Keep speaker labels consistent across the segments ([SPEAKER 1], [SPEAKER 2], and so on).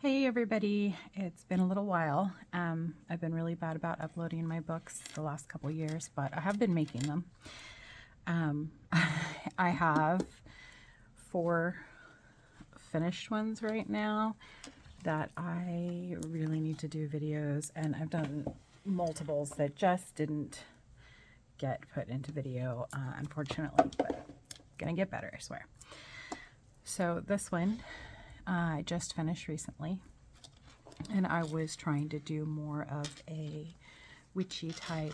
[SPEAKER 1] Hey everybody, it's been a little while. I've been really bad about uploading my books the last couple years, but I have been making them. I have 4 finished ones right now that I really need to do videos, and I've done multiples that just didn't get put into video, unfortunately, but gonna get better, I swear. So this one I just finished recently, and I was trying to do more of a witchy type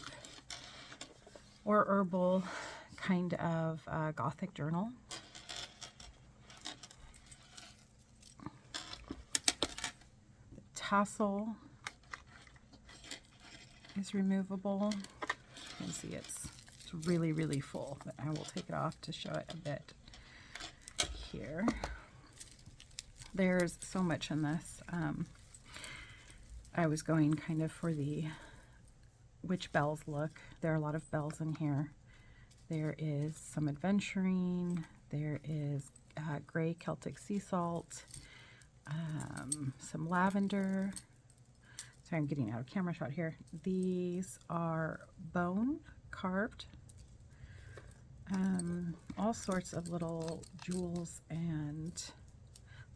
[SPEAKER 1] or herbal kind of gothic journal. The tassel is removable. You can see it's really, really full, but I will take it off to show it a bit here. There's so much in this. I was going kind of for the witch bells look. There are a lot of bells in here. There is some adventuring. There is gray Celtic sea salt, some lavender. Sorry, I'm getting out of camera shot here. These are bone carved. All sorts of little jewels, and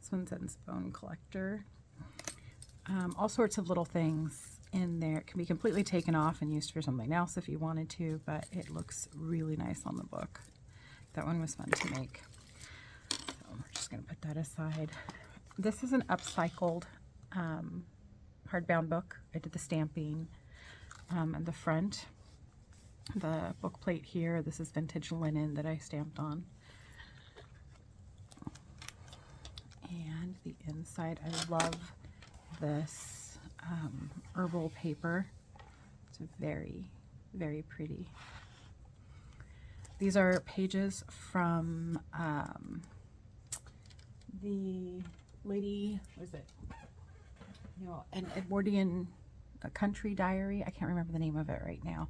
[SPEAKER 1] this one says bone collector. All sorts of little things in there. It can be completely taken off and used for something else if you wanted to, but it looks really nice on the book. That one was fun to make. So we're just going to put that aside. This is an upcycled hardbound book. I did the stamping and the front. The book plate here, this is vintage linen that I stamped on. And the inside, I love this herbal paper. It's very, very pretty. These are pages from the lady, what is it? An Edwardian country diary. I can't remember the name of it right now.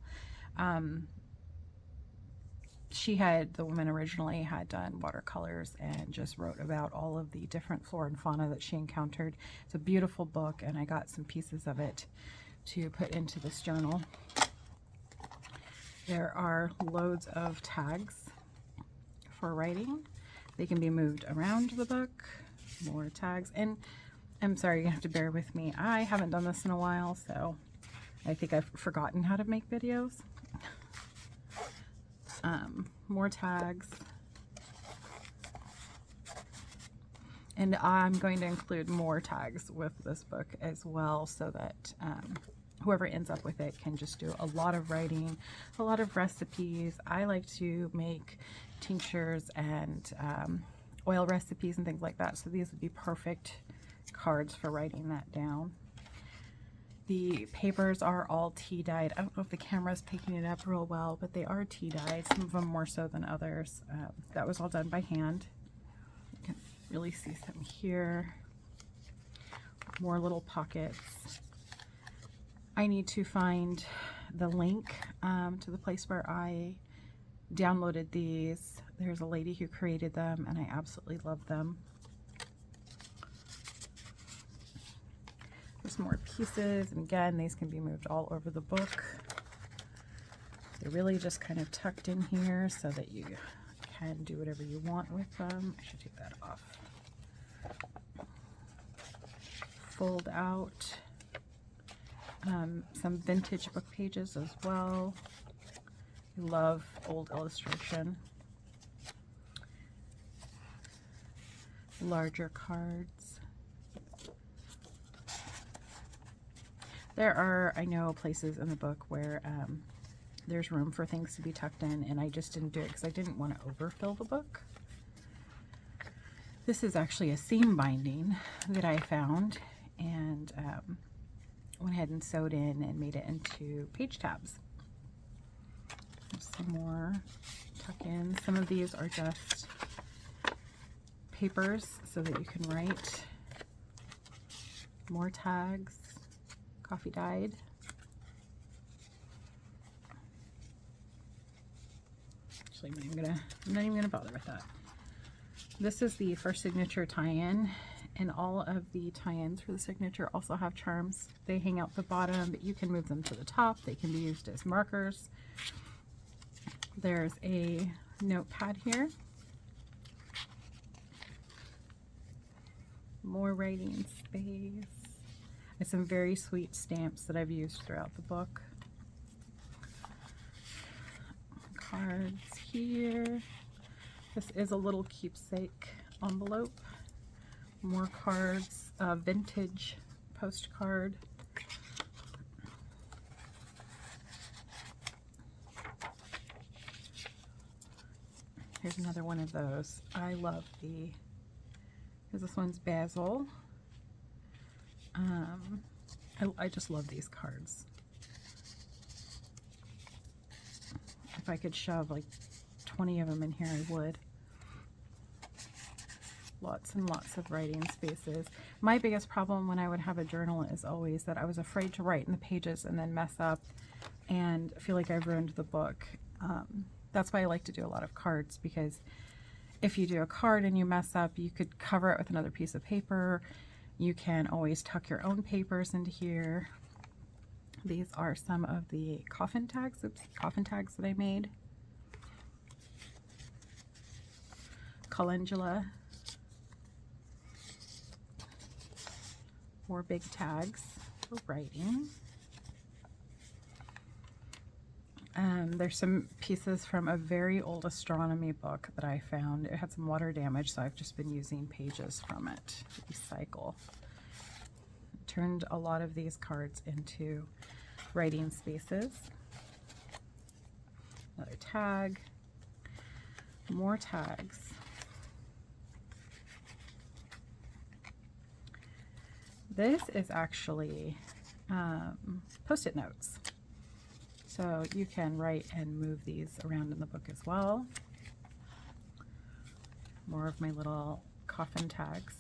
[SPEAKER 1] The woman originally had done watercolors and just wrote about all of the different flora and fauna that she encountered. It's a beautiful book, and I got some pieces of it to put into this journal. There are loads of tags for writing. They can be moved around the book. More tags. And I'm sorry, you're gonna have to bear with me. I haven't done this in a while, so I think I've forgotten how to make videos. More tags, and I'm going to include more tags with this book as well, so that whoever ends up with it can just do a lot of writing, a lot of recipes. I like to make tinctures and oil recipes and things like that, so these would be perfect cards for writing that down. The papers are all tea dyed. I don't know if the camera's picking it up real well, but they are tea dyed, some of them more so than others. That was all done by hand. You can really see some here. More little pockets. I need to find the link to the place where I downloaded these. There's a lady who created them, and I absolutely love them. There's more pieces, and again, these can be moved all over the book. They're really just kind of tucked in here so that you can do whatever you want with them. I should take that off. Fold out. Some vintage book pages as well. I love old illustration. Larger cards. There are, I know, places in the book where there's room for things to be tucked in, and I just didn't do it because I didn't want to overfill the book. This is actually a seam binding that I found, and went ahead and sewed in and made it into page tabs. There's some more tuck-ins. Some of these are just papers so that you can write. More tags. Coffee dyed. Actually, I'm not even gonna bother with that. This is the first signature tie-in, And all of the tie-ins for the signature also have charms. They hang out the bottom, but you can move them to the top. They can be used as markers. There's a notepad here. More writing space. And some very sweet stamps that I've used throughout the book. Cards here. This is a little keepsake envelope. More cards, vintage postcard. Here's another one of those. I love because this one's Basil. I just love these cards. If I could shove like 20 of them in here, I would. Lots and lots of writing spaces. My biggest problem when I would have a journal is always that I was afraid to write in the pages and then mess up and feel like I've ruined the book. That's why I like to do a lot of cards, because if you do a card and you mess up, you could cover it with another piece of paper. You can always tuck your own papers into here. These are some of the coffin tags that I made. Calendula. More big tags for writing. There's some pieces from a very old astronomy book that I found. It had some water damage, so I've just been using pages from it to recycle. Turned a lot of these cards into writing spaces. Another tag. More tags. This is actually Post-it notes. So you can write and move these around in the book as well. More of my little coffin tags.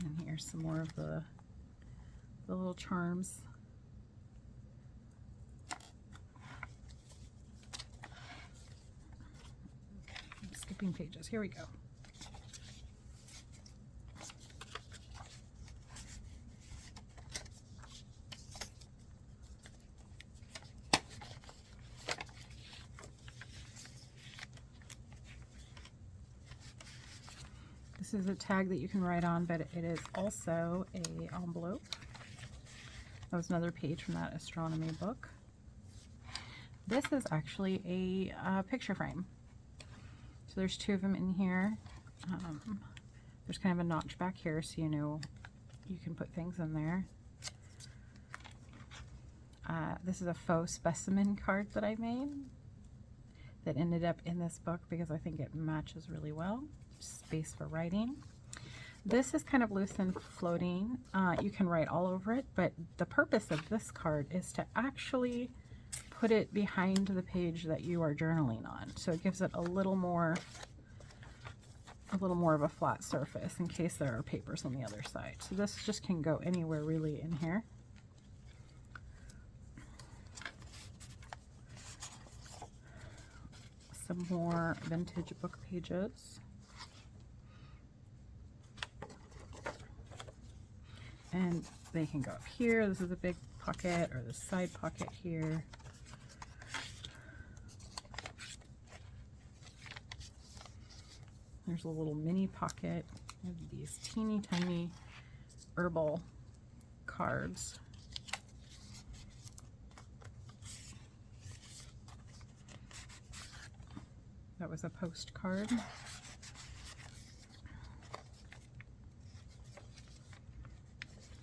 [SPEAKER 1] And here's some more of the little charms. I'm skipping pages. Here we go. This is a tag that you can write on, but it is also a envelope. That was another page from that astronomy book. This is actually a picture frame. So there's two of them in here. There's kind of a notch back here, so you know you can put things in there. This is a faux specimen card that I made that ended up in this book because I think it matches really well. Space for writing. This is kind of loose and floating. You can write all over it, but the purpose of this card is to actually put it behind the page that you are journaling on. So it gives it a little more of a flat surface in case there are papers on the other side. So this just can go anywhere really in here. Some more vintage book pages. And they can go up here. This is a big pocket, or the side pocket here. There's a little mini pocket of these teeny tiny herbal cards. That was a postcard.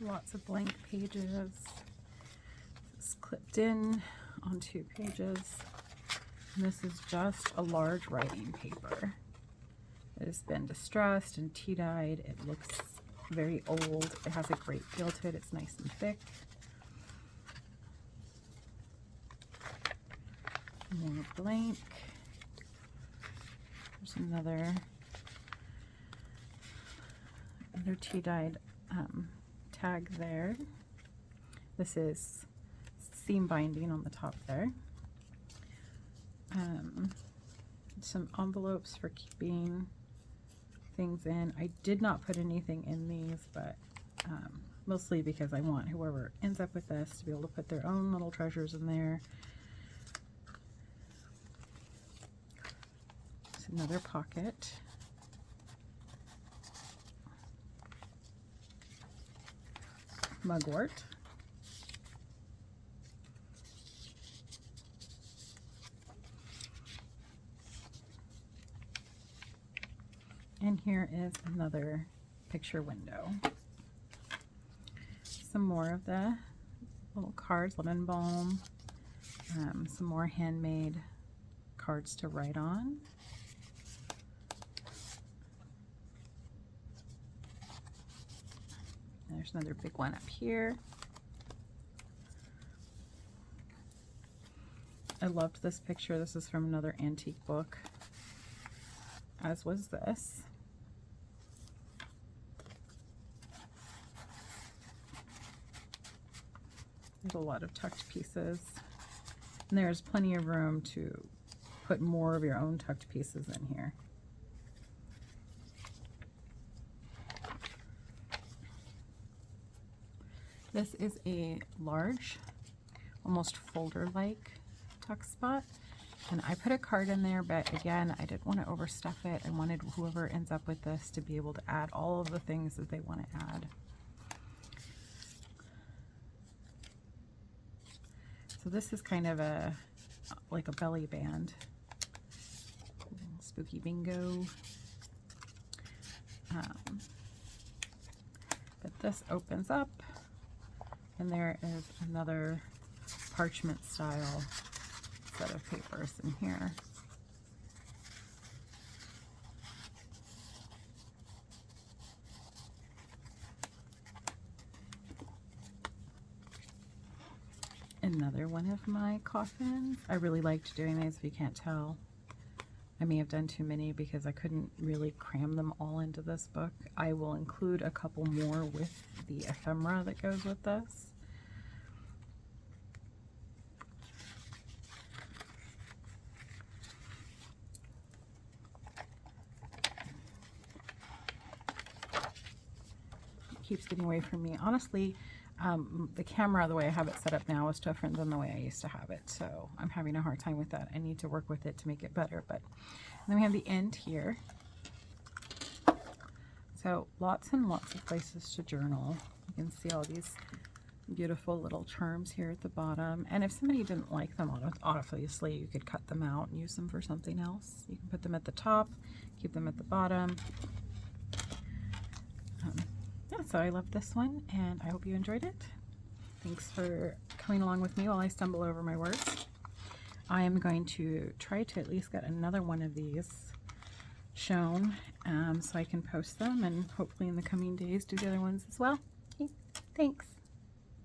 [SPEAKER 1] Lots of blank pages. It's clipped in on 2 pages. And this is just a large writing paper. It has been distressed and tea dyed. It looks very old. It has a great feel to it. It's nice and thick. More blank. There's another tea dyed tag there. This is seam binding on the top there. some envelopes for keeping things in. I did not put anything in these, but mostly because I want whoever ends up with this to be able to put their own little treasures in there. It's another pocket. Mugwort. And here is another picture window. Some more of the little cards, lemon balm, some more handmade cards to write on. There's another big one up here. I loved this picture. This is from another antique book, as was this. There's a lot of tucked pieces. And there's plenty of room to put more of your own tucked pieces in here. This is a large, almost folder-like tuck spot. And I put a card in there, but again, I didn't want to overstuff it. I wanted whoever ends up with this to be able to add all of the things that they want to add. So this is kind of like a belly band. Spooky bingo. But this opens up, and there is another parchment style set of papers in here. Another one of my coffins. I really liked doing these, if you can't tell. I may have done too many because I couldn't really cram them all into this book. I will include a couple more with the ephemera that goes with this. It keeps getting away from me. Honestly, the camera, the way I have it set up now, is different than the way I used to have it, so I'm having a hard time with that. I need to work with it to make it better. But then we have the end here. So lots and lots of places to journal. You can see all these beautiful little charms here at the bottom. And if somebody didn't like them, obviously you could cut them out and use them for something else. You can put them at the top, keep them at the bottom. Yeah, so I love this one, and I hope you enjoyed it. Thanks for coming along with me while I stumble over my words. I am going to try to at least get another one of these shown so I can post them, and hopefully in the coming days do the other ones as well. Okay, thanks.